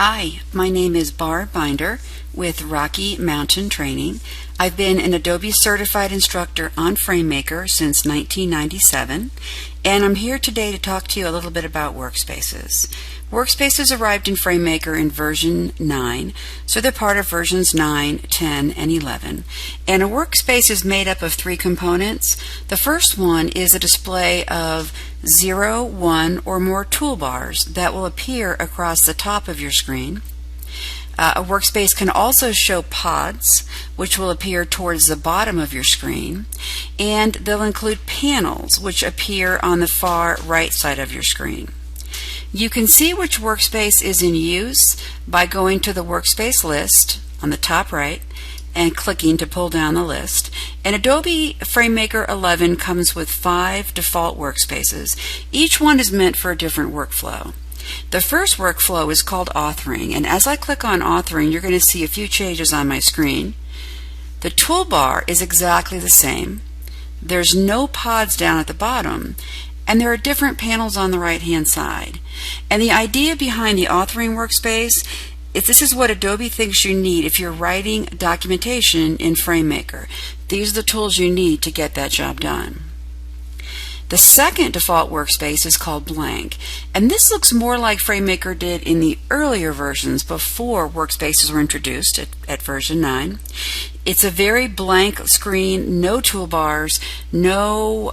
Hi, my name is Barb with Rocky Mountain Training. I've been an Adobe certified instructor on FrameMaker since 1997, and I'm here today to talk to you a little bit about Workspaces. Workspaces arrived in FrameMaker in version 9, so they're part of versions 9, 10, and 11. And a workspace is made up of three components. The first one is a display of 0, 1, or more toolbars that will appear across the top of your screen. A workspace can also show pods, which will appear towards the bottom of your screen, and they'll include panels, which appear on the far right side of your screen. You can see which workspace is in use by going to the workspace list on the top right and clicking to pull down the list. And Adobe FrameMaker 11 comes with 5 default workspaces. Each one is meant for a different workflow. The first workflow is called authoring, and as I click on authoring, you're going to see a few changes on my screen. The toolbar is exactly the same. There's no pods down at the bottom, and there are different panels on the right hand side. And the idea behind the authoring workspace is this is what Adobe thinks you need if you're writing documentation in FrameMaker. These are the tools you need to get that job done. The second default workspace is called blank, and this looks more like FrameMaker did in the earlier versions before workspaces were introduced at version 9. It's a very blank screen, no toolbars, no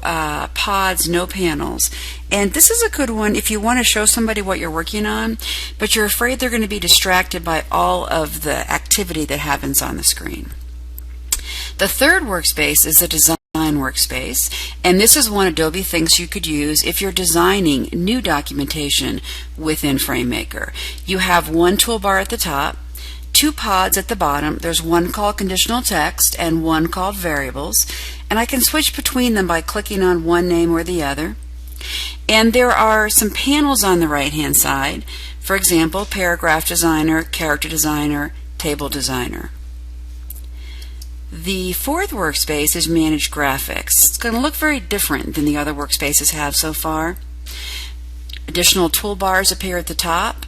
pods, no panels. And this is a good one if you want to show somebody what you're working on, but you're afraid they're going to be distracted by all of the activity that happens on the screen. The third workspace is the design workspace, and this is one Adobe thinks you could use if you're designing new documentation within FrameMaker. You have one toolbar at the top, 2 pods at the bottom. There's one called conditional text and one called variables, and I can switch between them by clicking on one name or the other. And there are some panels on the right hand side, for example, paragraph designer, character designer, table designer. The fourth workspace is Manage Graphics. It's going to look very different than the other workspaces have so far. Additional toolbars appear at the top.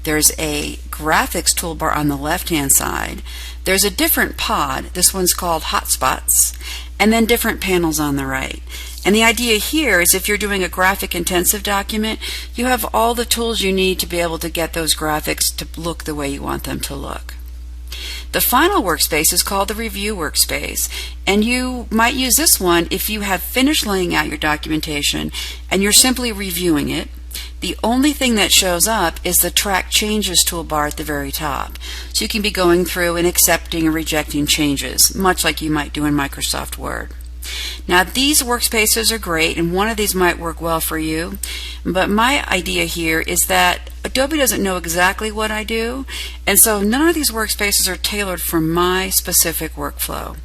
There's a graphics toolbar on the left-hand side. There's a different pod. This one's called Hotspots. And then different panels on the right. And the idea here is if you're doing a graphic intensive document, you have all the tools you need to be able to get those graphics to look the way you want them to look. The final workspace is called the Review Workspace, and you might use this one if you have finished laying out your documentation and you're simply reviewing it. The only thing that shows up is the Track Changes toolbar at the very top. So you can be going through and accepting and rejecting changes, much like you might do in Microsoft Word. Now these workspaces are great, and one of these might work well for you, but my idea here is that Adobe doesn't know exactly what I do, and so none of these workspaces are tailored for my specific workflow.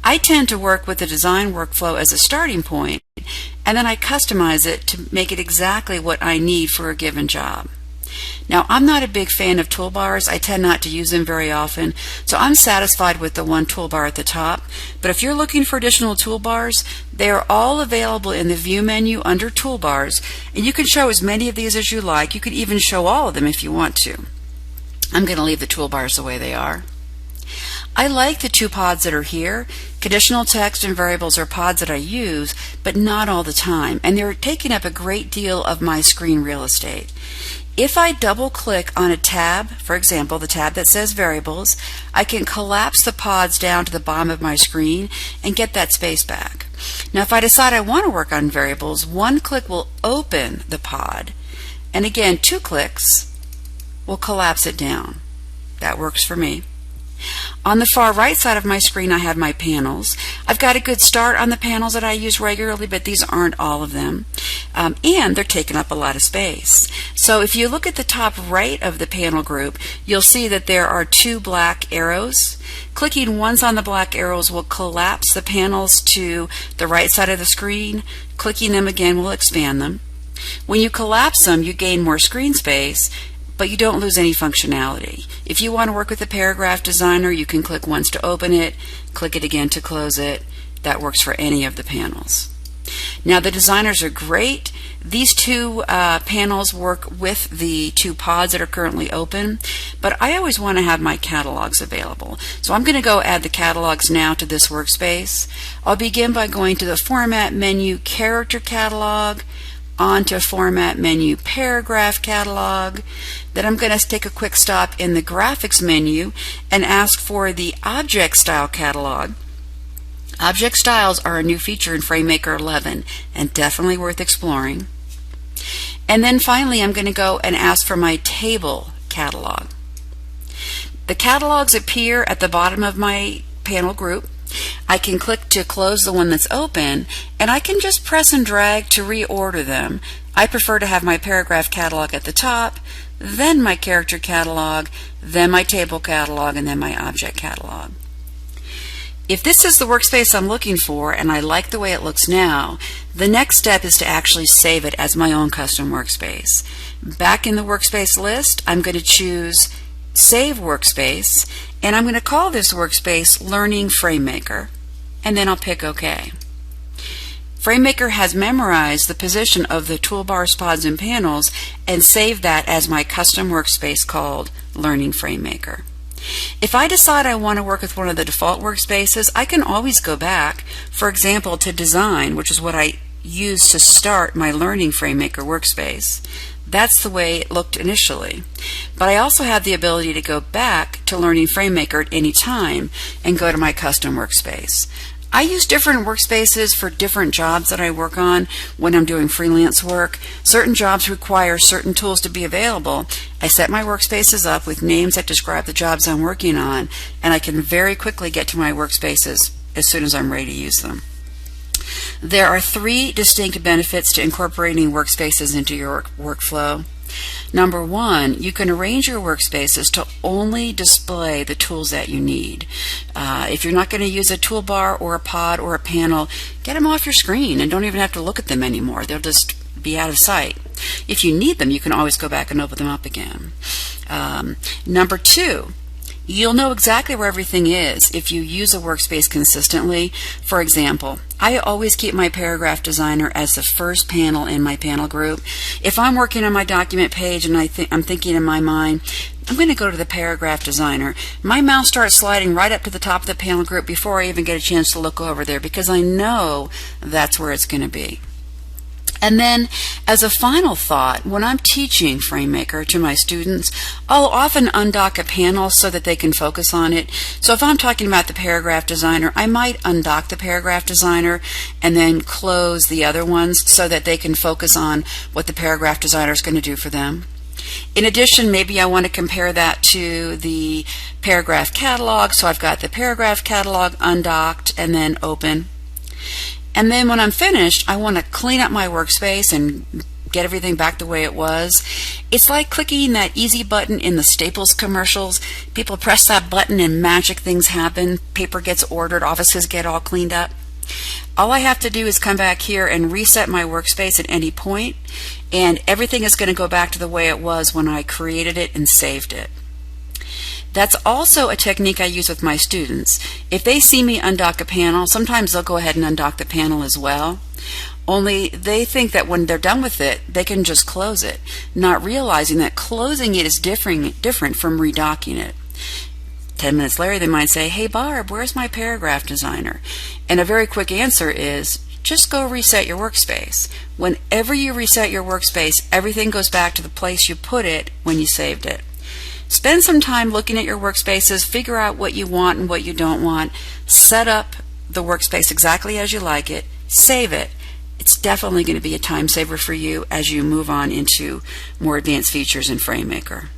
I tend to work with the design workflow as a starting point, and then I customize it to make it exactly what I need for a given job. Now, I'm not a big fan of toolbars. I tend not to use them very often, so I'm satisfied with the one toolbar at the top. But if you're looking for additional toolbars, they are all available in the View menu under Toolbars, and you can show as many of these as you like. You could even show all of them if you want to. I'm going to leave the toolbars the way they are. I like the 2 pods that are here. Conditional text and variables are pods that I use, but not all the time, and they're taking up a great deal of my screen real estate. If I double click on a tab, for example the tab that says variables, I can collapse the pods down to the bottom of my screen and get that space back. Now if I decide I want to work on variables, 1 click will open the pod, and again 2 clicks will collapse it down. That works for me. On the far right side of my screen I have my panels. I've got a good start on the panels that I use regularly, but these aren't all of them. And they're taking up a lot of space. So if you look at the top right of the panel group, you'll see that there are 2 black arrows. Clicking once on the black arrows will collapse the panels to the right side of the screen. Clicking them again will expand them. When you collapse them, you gain more screen space, but you don't lose any functionality. If you want to work with a paragraph designer, you can click once to open it, click it again to close it. That works for any of the panels. Now the designers are great. These two panels work with the two pods that are currently open, but I always want to have my catalogs available. So I'm going to go add the catalogs now to this workspace. I'll begin by going to the Format menu, Character Catalog, onto Format menu, Paragraph Catalog. Then I'm going to take a quick stop in the Graphics menu and ask for the Object Style Catalog. Object styles are a new feature in FrameMaker 11 and definitely worth exploring. And then finally I'm going to go and ask for my Table Catalog. The catalogs appear at the bottom of my panel group. I can click to close the one that's open, and I can just press and drag to reorder them. I prefer to have my Paragraph Catalog at the top, then my Character Catalog, then my Table Catalog, and then my Object Catalog. If this is the workspace I'm looking for and I like the way it looks now, the next step is to actually save it as my own custom workspace. Back in the workspace list, I'm going to choose Save Workspace, and I'm going to call this workspace Learning FrameMaker, and then I'll pick OK. FrameMaker has memorized the position of the toolbars, pods, and panels and saved that as my custom workspace called Learning FrameMaker. If I decide I want to work with one of the default workspaces, I can always go back, for example, to Design, which is what I used to start my Learning FrameMaker workspace. That's the way it looked initially. But I also have the ability to go back to Learning FrameMaker at any time and go to my custom workspace. I use different workspaces for different jobs that I work on when I'm doing freelance work. Certain jobs require certain tools to be available. I set my workspaces up with names that describe the jobs I'm working on, and I can very quickly get to my workspaces as soon as I'm ready to use them. There are 3 distinct benefits to incorporating workspaces into your workflow. Number 1, you can arrange your workspaces to only display the tools that you need. If you're not going to use a toolbar or a pod or a panel, get them off your screen and don't even have to look at them anymore. They'll just be out of sight. If you need them, you can always go back and open them up again. Number 2, you'll know exactly where everything is if you use a workspace consistently. For example, I always keep my Paragraph Designer as the first panel in my panel group. If I'm working on my document page and I'm thinking in my mind, I'm going to go to the Paragraph Designer, my mouse starts sliding right up to the top of the panel group before I even get a chance to look over there, because I know that's where it's going to be. And then, as a final thought, when I'm teaching FrameMaker to my students, I'll often undock a panel so that they can focus on it. So if I'm talking about the Paragraph Designer, I might undock the Paragraph Designer and then close the other ones so that they can focus on what the Paragraph Designer is going to do for them. In addition, maybe I want to compare that to the Paragraph Catalog, so I've got the Paragraph Catalog undocked and then open. And then when I'm finished, I want to clean up my workspace and get everything back the way it was. It's like clicking that easy button in the Staples commercials. People press that button and magic things happen. Paper gets ordered, offices get all cleaned up. All I have to do is come back here and reset my workspace at any point, and everything is going to go back to the way it was when I created it and saved it. That's also a technique I use with my students. If they see me undock a panel, sometimes they'll go ahead and undock the panel as well. Only they think that when they're done with it, they can just close it, not realizing that closing it is different from redocking it. 10 minutes later, they might say, "Hey Barb, where's my Paragraph Designer?" And a very quick answer is, just go reset your workspace. Whenever you reset your workspace, everything goes back to the place you put it when you saved it. Spend some time looking at your workspaces, figure out what you want and what you don't want, set up the workspace exactly as you like it, save it. It's definitely going to be a time saver for you as you move on into more advanced features in FrameMaker.